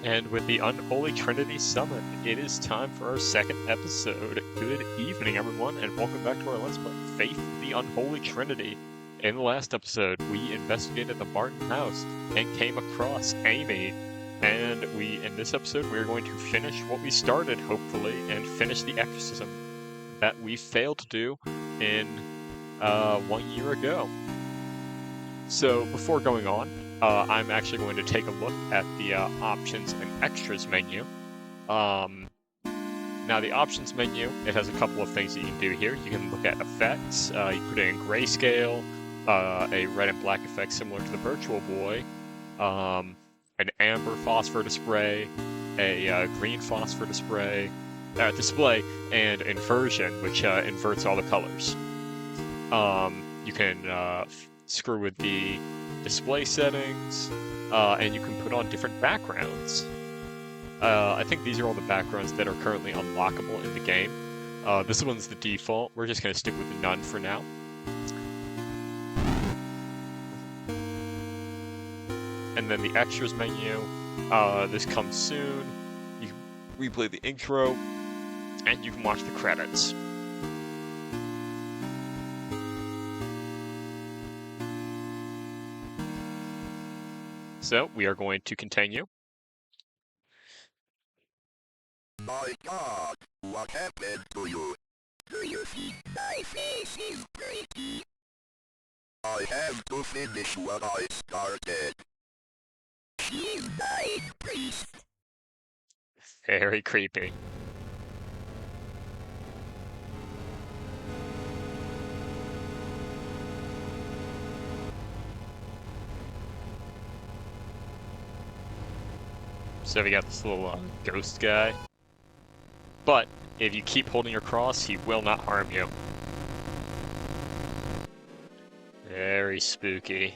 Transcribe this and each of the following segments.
And with the Unholy Trinity summoned, it is time for our second episode. Good evening, everyone, and welcome back to our Let's Play Faith the Unholy Trinity. In the last episode, we investigated the Martin house and came across Amy. And in this episode, we're going to finish what we started, hopefully, and finish the exorcism that we failed to do in 1 year ago. So before going on, I'm actually going to take a look at the options and extras menu. Now the options menu, it has a couple of things that you can do here. You can look at effects, you put it in grayscale, a red and black effect similar to the Virtual Boy, an amber phosphor display, a green phosphor display, and inversion, which inverts all the colors. You can screw with the display settings, and you can put on different backgrounds. I think these are all the backgrounds that are currently unlockable in the game. This one's the default. We're just going to stick with none for now. And then the extras menu, this comes soon. You can replay the intro, and you can watch the credits. So, we are going to continue. My God, what happened to you? Do you think my face is pretty? I have to finish what I started. She's dying, priest. Very creepy. So we got this little ghost guy. But if you keep holding your cross, he will not harm you. Very spooky.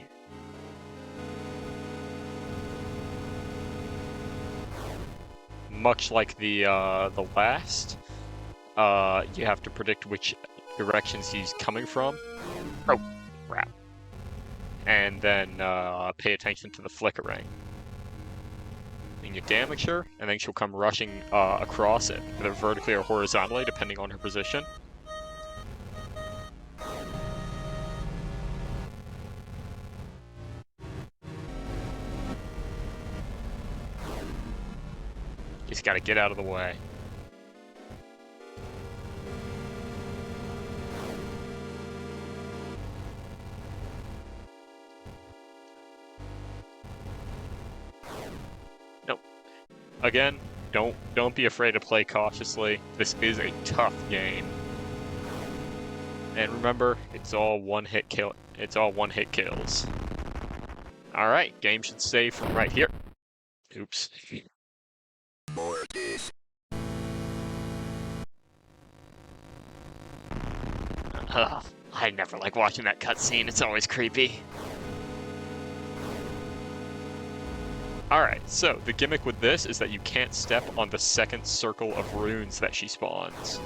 Much like the last, you have to predict which directions he's coming from. Oh, crap. And then pay attention to the flickering. And you damage her, and then she'll come rushing across it, either vertically or horizontally, depending on her position. Just gotta get out of the way. Nope. Again, don't be afraid to play cautiously. This is a tough game. And remember, it's all one-hit kill. It's all one-hit kills. All right, game should save from right here. Oops. Mortis. I never like watching that cutscene. It's always creepy. Alright, so the gimmick with this is that you can't step on the second circle of runes that she spawns.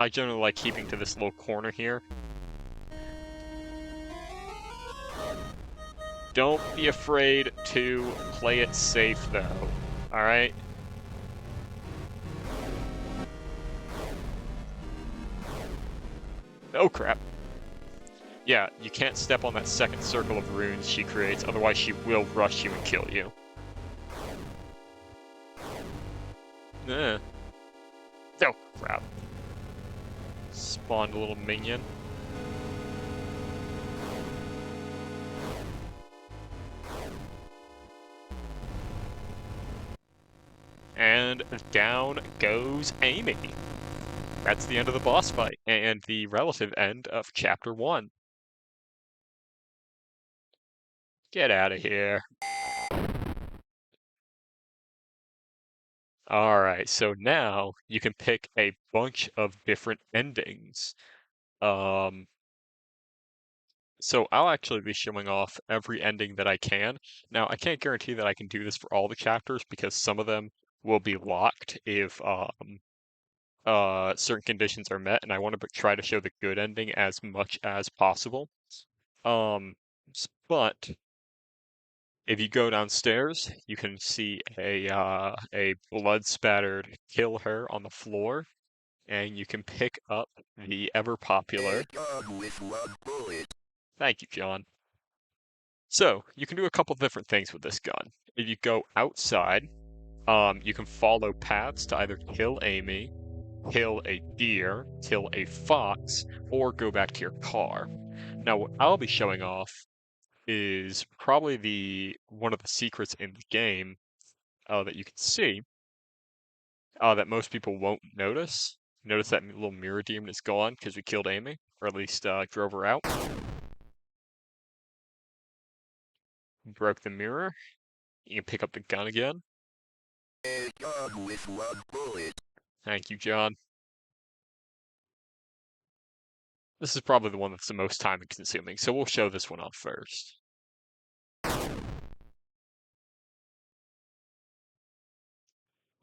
I generally like keeping to this little corner here. Don't be afraid to play it safe, though. Alright? Oh, crap. Yeah, you can't step on that second circle of runes she creates, otherwise she will rush you and kill you. Oh, crap. Spawned a little minion. And down goes Amy. That's the end of the boss fight, and the relative end of Chapter 1. Get out of here. Alright, so now you can pick a bunch of different endings. So I'll actually be showing off every ending that I can. Now, I can't guarantee that I can do this for all the chapters because some of them will be locked if certain conditions are met, and I want to try to show the good ending as much as possible. Um, but if you go downstairs, you can see a blood spattered kill her on the floor, and you can pick up the ever popular. With one bullet. Thank you, John. So you can do a couple different things with this gun. If you go outside, you can follow paths to either kill Amy, kill a deer, kill a fox, or go back to your car. Now, what I'll be showing off is probably the one of the secrets in the game that you can see that most people won't notice. Notice that little mirror demon is gone because we killed Amy, or at least drove her out. Broke the mirror. You can pick up the gun again. A gun with one bullet. Thank you, John. This is probably the one that's the most time consuming, so we'll show this one off first.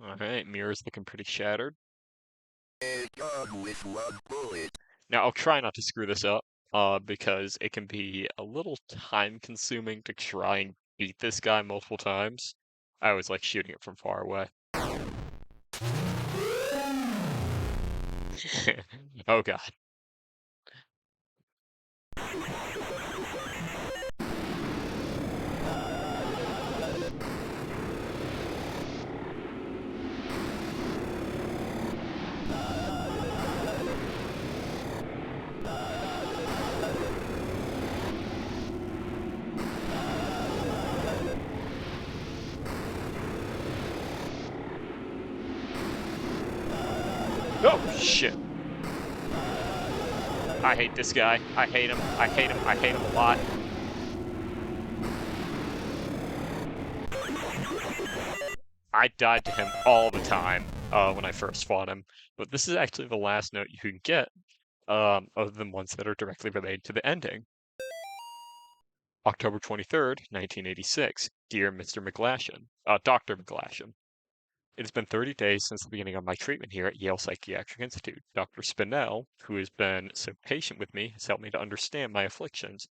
Alright, mirror's looking pretty shattered. A gun with one bullet. Now, I'll try not to screw this up, because it can be a little time consuming to try and beat this guy multiple times. I always like shooting it from far away. Oh god. Oh, shit. I hate this guy. I hate him. I hate him. I hate him a lot. I died to him all the time when I first fought him. But this is actually the last note you can get, other than ones that are directly related to the ending. October 23rd, 1986. Dear Mr. McGlashan, Dr. McGlashan. It has been 30 days since the beginning of my treatment here at Yale Psychiatric Institute. Dr. Spinell, who has been so patient with me, has helped me to understand my afflictions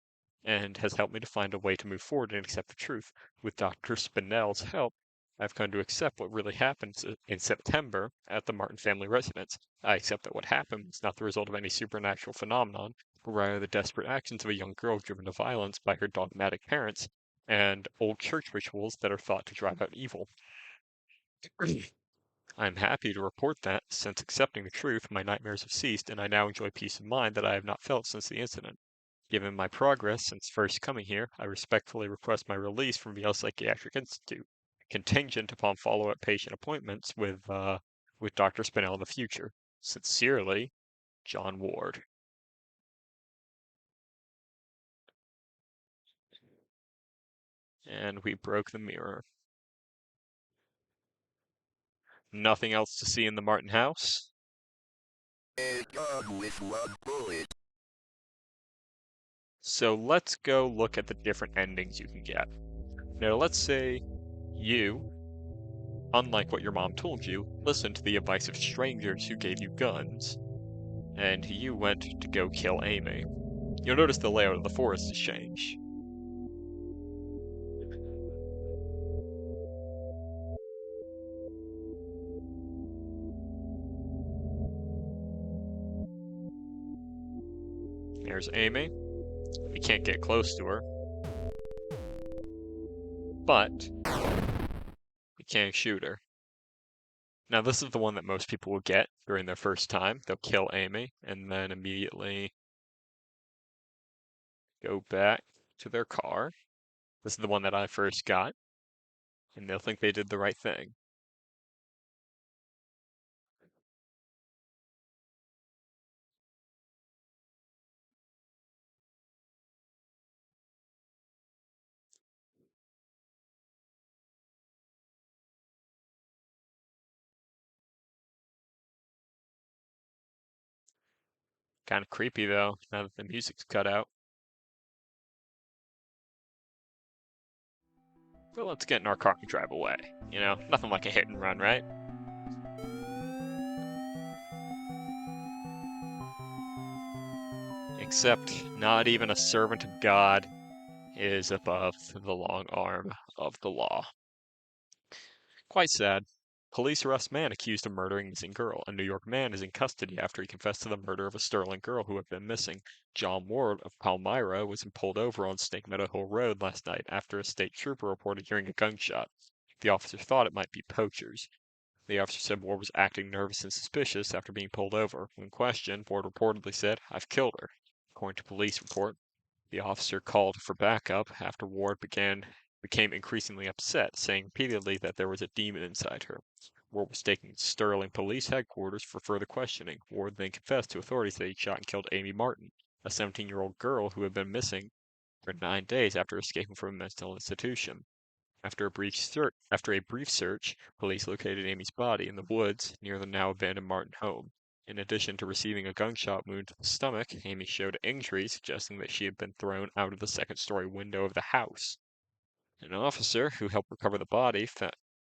and has helped me to find a way to move forward and accept the truth. With Dr. Spinell's help, I've come to accept what really happened in September at the Martin family residence. I accept that what happened was not the result of any supernatural phenomenon, but rather the desperate actions of a young girl driven to violence by her dogmatic parents and old church rituals that are thought to drive out evil. I am happy to report that, since accepting the truth, my nightmares have ceased, and I now enjoy peace of mind that I have not felt since the incident. Given my progress since first coming here, I respectfully request my release from Yale Psychiatric Institute, contingent upon follow-up patient appointments with Dr. Spinell in the future. Sincerely, John Ward. And we broke the mirror. Nothing else to see in the Martin house. A gun with one bullet. So let's go look at the different endings you can get. Now let's say you, unlike what your mom told you, listened to the advice of strangers who gave you guns, and you went to go kill Amy. You'll notice the layout of the forest has changed. There's Amy. We can't get close to her, but we can shoot her. Now this is the one that most people will get during their first time. They'll kill Amy and then immediately go back to their car. This is the one that I first got, and they'll think they did the right thing. Kind of creepy though, now that the music's cut out. But let's get in our car and drive away. You know, nothing like a hit and run, right? Except not even a servant of God is above the long arm of the law. Quite sad. Police arrest man accused of murdering missing girl. A New York man is in custody after he confessed to the murder of a Sterling girl who had been missing. John Ward of Palmyra was pulled over on Snake Meadow Hill Road last night after a state trooper reported hearing a gunshot. The officer thought it might be poachers. The officer said Ward was acting nervous and suspicious after being pulled over. When questioned, Ward reportedly said, "I've killed her." According to police report, the officer called for backup after Ward became increasingly upset, saying repeatedly that there was a demon inside her. Ward was taken to Sterling Police Headquarters for further questioning. Ward then confessed to authorities that he shot and killed Amy Martin, a 17-year-old girl who had been missing for 9 days after escaping from a mental institution. After a brief search, police located Amy's body in the woods near the now abandoned Martin home. In addition to receiving a gunshot wound to the stomach, Amy showed injuries suggesting that she had been thrown out of the second-story window of the house. An officer who helped recover the body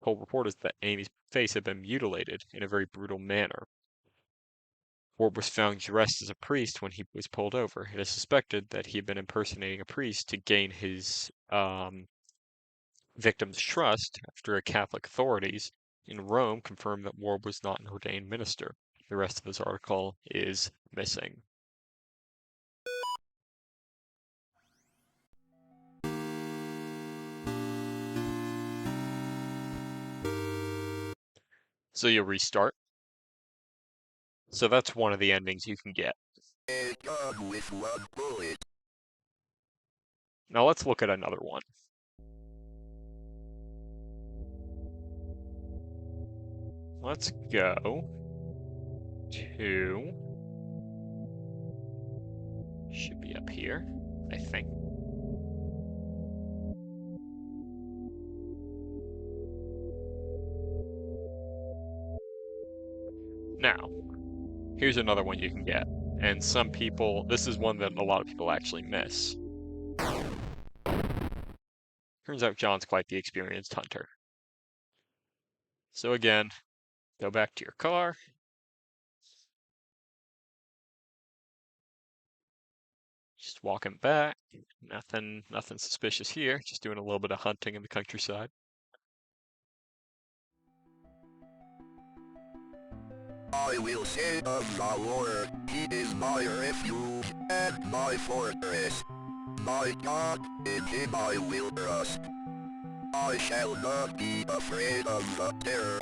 told reporters that Amy's face had been mutilated in a very brutal manner. Ward was found dressed as a priest when he was pulled over. It is suspected that he had been impersonating a priest to gain his victim's trust after Catholic authorities in Rome confirmed that Ward was not an ordained minister. The rest of this article is missing. So you'll restart. So that's one of the endings you can get. A gun with one bullet. Now let's look at another one. Let's go to, should be up here, I think. Now, here's another one you can get. And some people, this is one that a lot of people actually miss. Turns out John's quite the experienced hunter. So again, go back to your car. Just walking back. Nothing suspicious here. Just doing a little bit of hunting in the countryside. I will say of the Lord, He is my refuge and my fortress. My God, in Him I will trust. I shall not be afraid of the terror.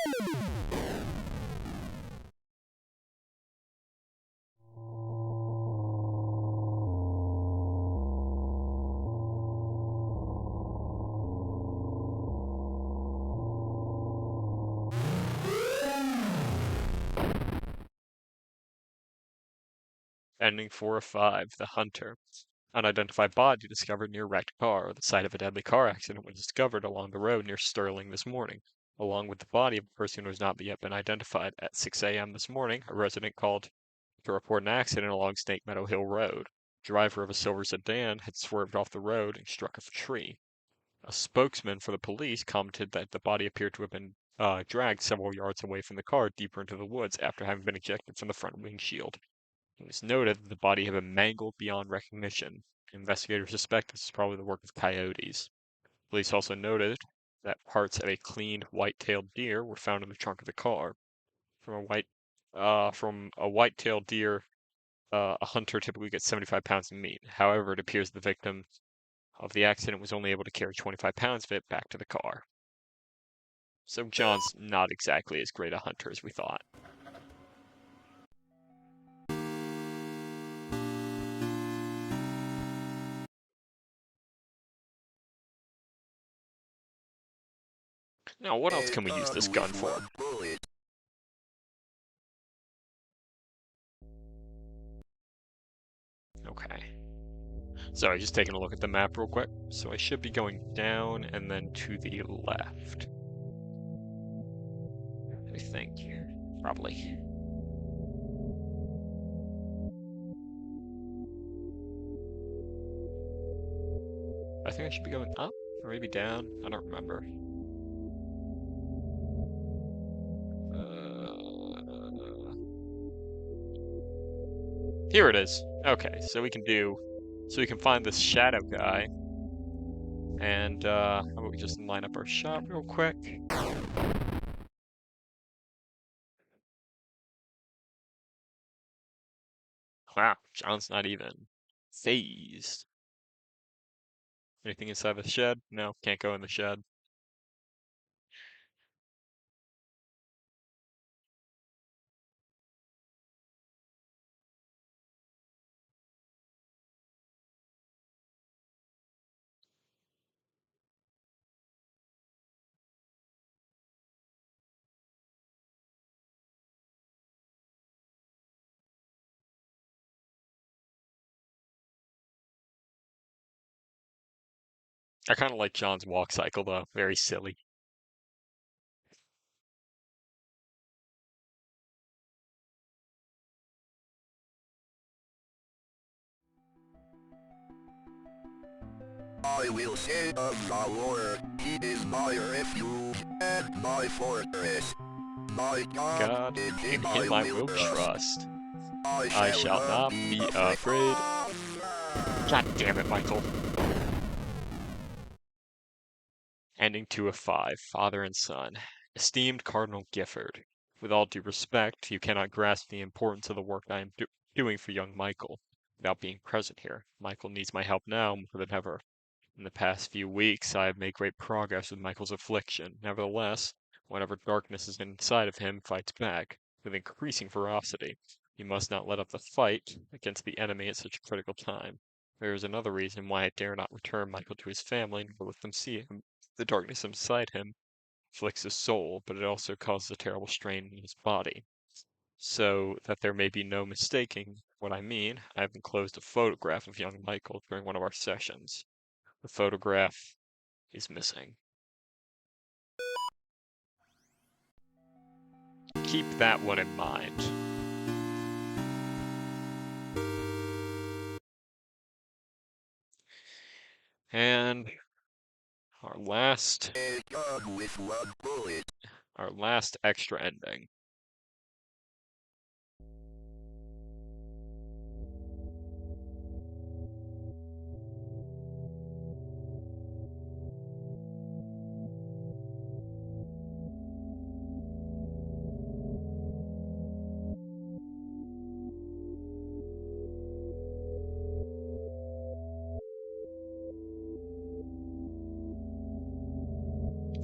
Ending 4 of 5, The Hunter. Unidentified body discovered near wrecked car. The site of a deadly car accident was discovered along the road near Sterling this morning, along with the body of a person who has not yet been identified. At 6 a.m. this morning, a resident called to report an accident along Snake Meadow Hill Road. The driver of a silver sedan had swerved off the road and struck a tree. A spokesman for the police commented that the body appeared to have been dragged several yards away from the car deeper into the woods after having been ejected from the front windshield. It was noted that the body had been mangled beyond recognition. Investigators suspect this is probably the work of coyotes. Police also noted that parts of a cleaned white-tailed deer were found in the trunk of the car. From a white-tailed deer, a hunter typically gets 75 pounds of meat. However, it appears the victim of the accident was only able to carry 25 pounds of it back to the car. So John's not exactly as great a hunter as we thought. Now, what else can we use this gun for? Okay. So I just taking a look at the map real quick. So I should be going down and then to the left. I think, probably. I think I should be going up or maybe down. I don't remember. Here it is. Okay, so we can find this shadow guy, and how about we just line up our shot real quick? Wow, John's not even phased. Anything inside the shed? No, can't go in the shed. I kind of like John's walk cycle though, very silly. I will say of the Lord, he is my refuge and my fortress. My God, God, in in him him I I will will trust. trust. I I shall shall not not be be afraid. afraid. God damn it, Michael. Ending to a 5, father and son. Esteemed Cardinal Gifford, with all due respect, you cannot grasp the importance of the work I am doing for young Michael without being present here. Michael needs my help now more than ever. In the past few weeks, I have made great progress with Michael's affliction. Nevertheless, whatever darkness is inside of him fights back with increasing ferocity. You must not let up the fight against the enemy at such a critical time. There is another reason why I dare not return Michael to his family nor let them see him. The darkness inside him afflicts his soul, but it also causes a terrible strain in his body. So that there may be no mistaking what I mean, I have enclosed a photograph of young Michael during one of our sessions. The photograph is missing. Keep that one in mind. And our last A gun with one bullet. our last extra ending.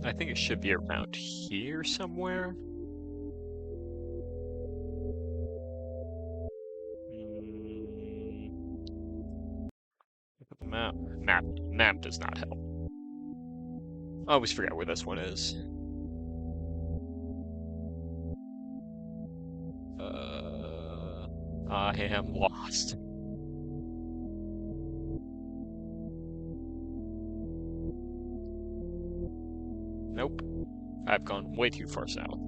I think it should be around here somewhere. Mm, look at the map. Map does not help. I always forget where this one is. I am lost. Nope. I've gone way too far south.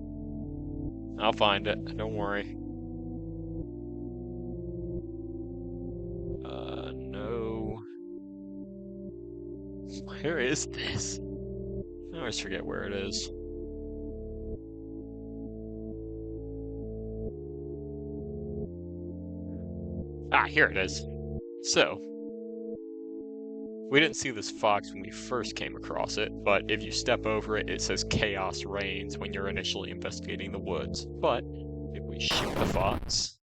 I'll find it. Don't worry. No. Where is this? I always forget where it is. Ah, here it is. So, we didn't see this fox when we first came across it, but if you step over it, it says chaos reigns when you're initially investigating the woods. But if we shoot the fox,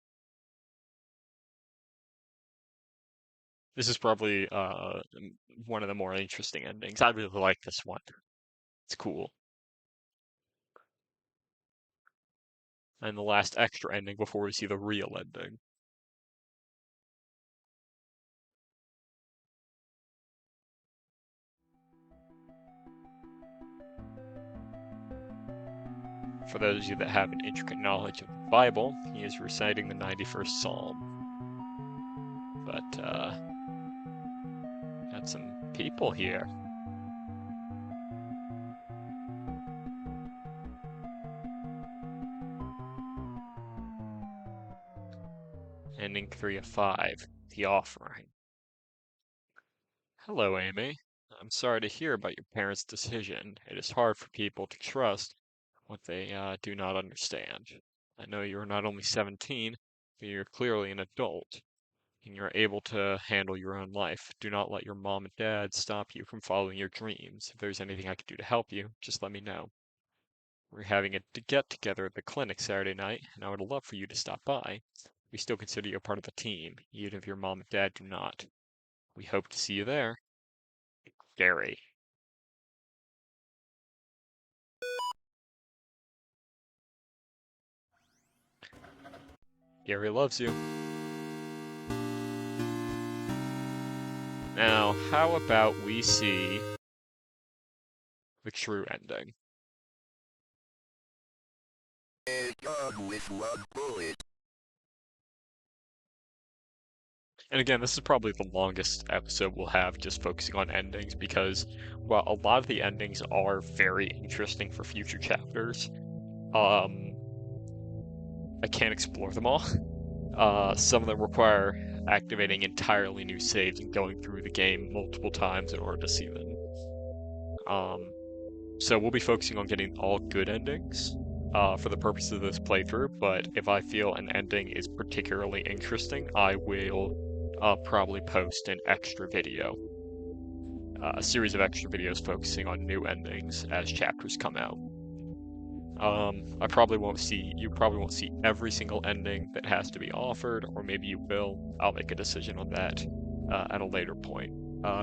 this is probably one of the more interesting endings. I really like this one. It's cool. And the last extra ending before we see the real ending. For those of you that have an intricate knowledge of the Bible, he is reciting the 91st Psalm. But, got some people here. Ending 3 of 5, the offering. Hello, Amy. I'm sorry to hear about your parents' decision. It is hard for people to trust what they do not understand. I know you're not only 17, but you're clearly an adult. and you're able to handle your own life. Do not let your mom and dad stop you from following your dreams. If there's anything I can do to help you, just let me know. We're having a get-together at the clinic Saturday night, and I would love for you to stop by. We still consider you a part of the team, even if your mom and dad do not. We hope to see you there. Gary. Gary loves you. Now, how about we see the true ending? A gun with one bullet. And again, this is probably the longest episode we'll have just focusing on endings because, while a lot of the endings are very interesting for future chapters, I can't explore them all. Some of them require activating entirely new saves and going through the game multiple times in order to see them. So we'll be focusing on getting all good endings for the purpose of this playthrough, but if I feel an ending is particularly interesting, I will probably post an extra video, a series of extra videos focusing on new endings as chapters come out. You probably won't see every single ending that has to be offered, or maybe you will. I'll make a decision on that at a later point.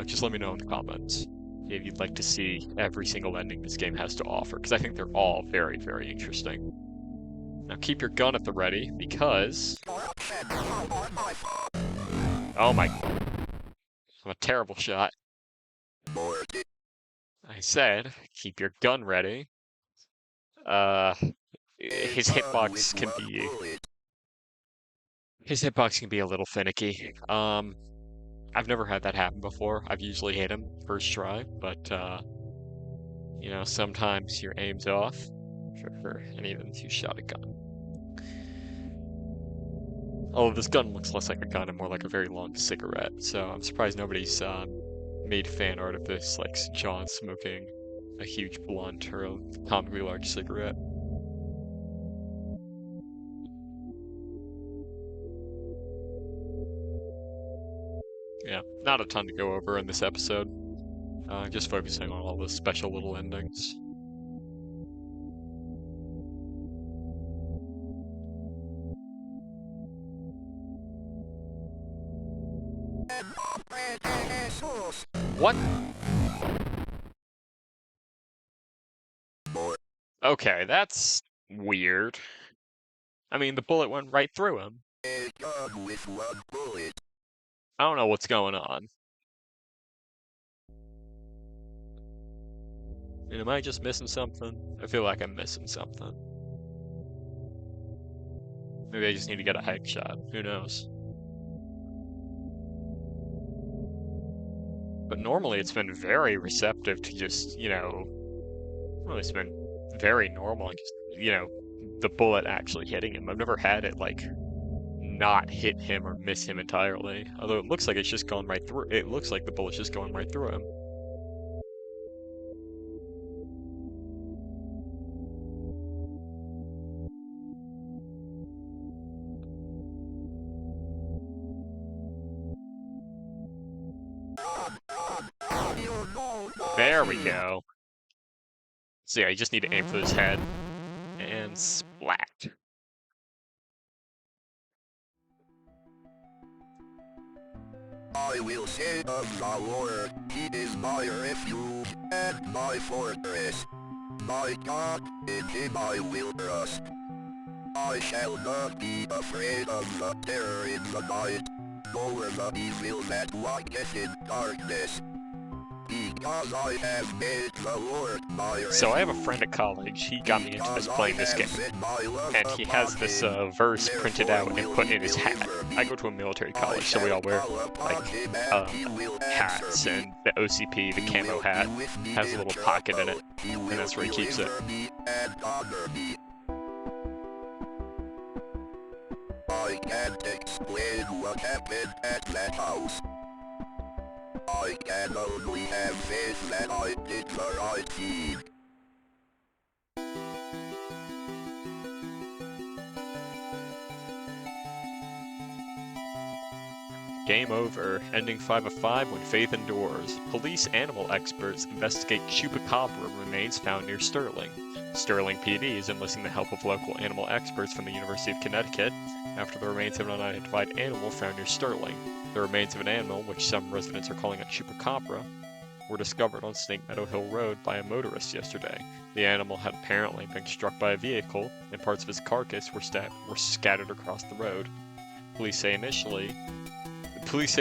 Just let me know in the comments if you'd like to see every single ending this game has to offer, because I think they're all very, very interesting. Now keep your gun at the ready, because... Oh my... I'm a terrible shot. I said, keep your gun ready. His hitbox can be... His hitbox can be a little finicky. I've never had that happen before. I've usually hit him first try, but, you know, sometimes your aim's off for any of them two-shot a gun. Although this gun looks less like a gun and more like a very long cigarette, so I'm surprised nobody's made fan art of this, like John smoking a huge blunt or a comically large cigarette. Yeah, not a ton to go over in this episode. Just focusing on all the special little endings. What? Okay, that's weird. I mean, the bullet went right through him. A gun with one bullet. I don't know what's going on. And am I just missing something? I feel like I'm missing something. Maybe I just need to get a headshot. Who knows? But normally it's been very receptive to just, you know... Well, it's been very normal, just, you know, the bullet actually hitting him. I've never had it, like, not hit him or miss him entirely. Although it looks like it's just gone right through. It looks like the bullet's just going right through him. There we go. So yeah, you just need to aim for his head. And splat. I will say of the Lord, He is my refuge and my fortress. My God, in Him I will trust. I shall not be afraid of the terror in the night, nor the evil that walketh in darkness. Because I have made the Lord my refuge. So I have a friend at college, he got me into this playing this game, and he has this verse printed out and put in his hat. I go to a military college, so we all wear, like, hats, and the OCP, the camo hat, has a little pocket in it, and that's where he keeps it. I can't explain what happened at that house. I can only have faith that I did the right thing. Game over, ending 5 of 5 when faith endures. Police animal experts investigate chupacabra remains found near Sterling. Sterling PD is enlisting the help of local animal experts from the University of Connecticut after the remains of an unidentified animal found near Sterling. The remains of an animal, which some residents are calling a chupacabra, were discovered on Snake Meadow Hill Road by a motorist yesterday. The animal had apparently been struck by a vehicle, and parts of its carcass were scattered across the road. Police say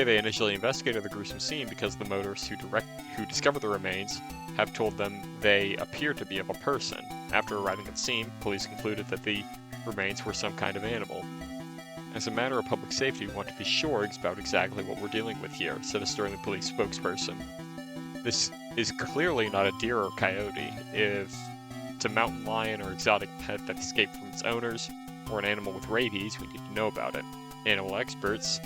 they initially investigated the gruesome scene because the motorists who discovered the remains have told them they appear to be of a person. After arriving at the scene, police concluded that the remains were some kind of animal. As a matter of public safety, we want to be sure about exactly what we're dealing with here, said a Sterling police spokesperson. This is clearly not a deer or coyote. If it's a mountain lion or exotic pet that escaped from its owners, or an animal with rabies, we need to know about it. Animal experts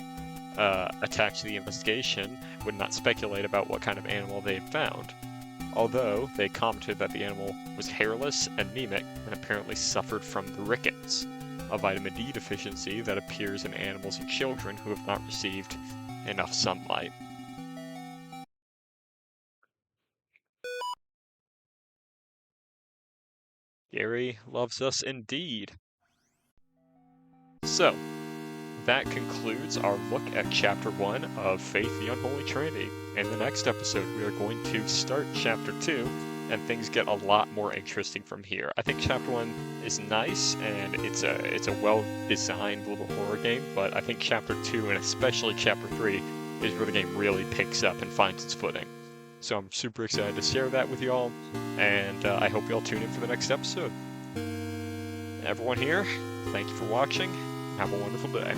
attached to the investigation would not speculate about what kind of animal they had found, although they commented that the animal was hairless, anemic, and apparently suffered from the rickets, a vitamin D deficiency that appears in animals and children who have not received enough sunlight. Gary loves us indeed. So, that concludes our look at Chapter 1 of Faith the Unholy Trinity. In the next episode, we are going to start Chapter 2, and things get a lot more interesting from here. I think Chapter 1 is nice, and it's a well-designed little horror game, but I think Chapter 2, and especially Chapter 3, is where the game really picks up and finds its footing. So I'm super excited to share that with y'all, and I hope y'all tune in for the next episode. Everyone here, thank you for watching. Have a wonderful day.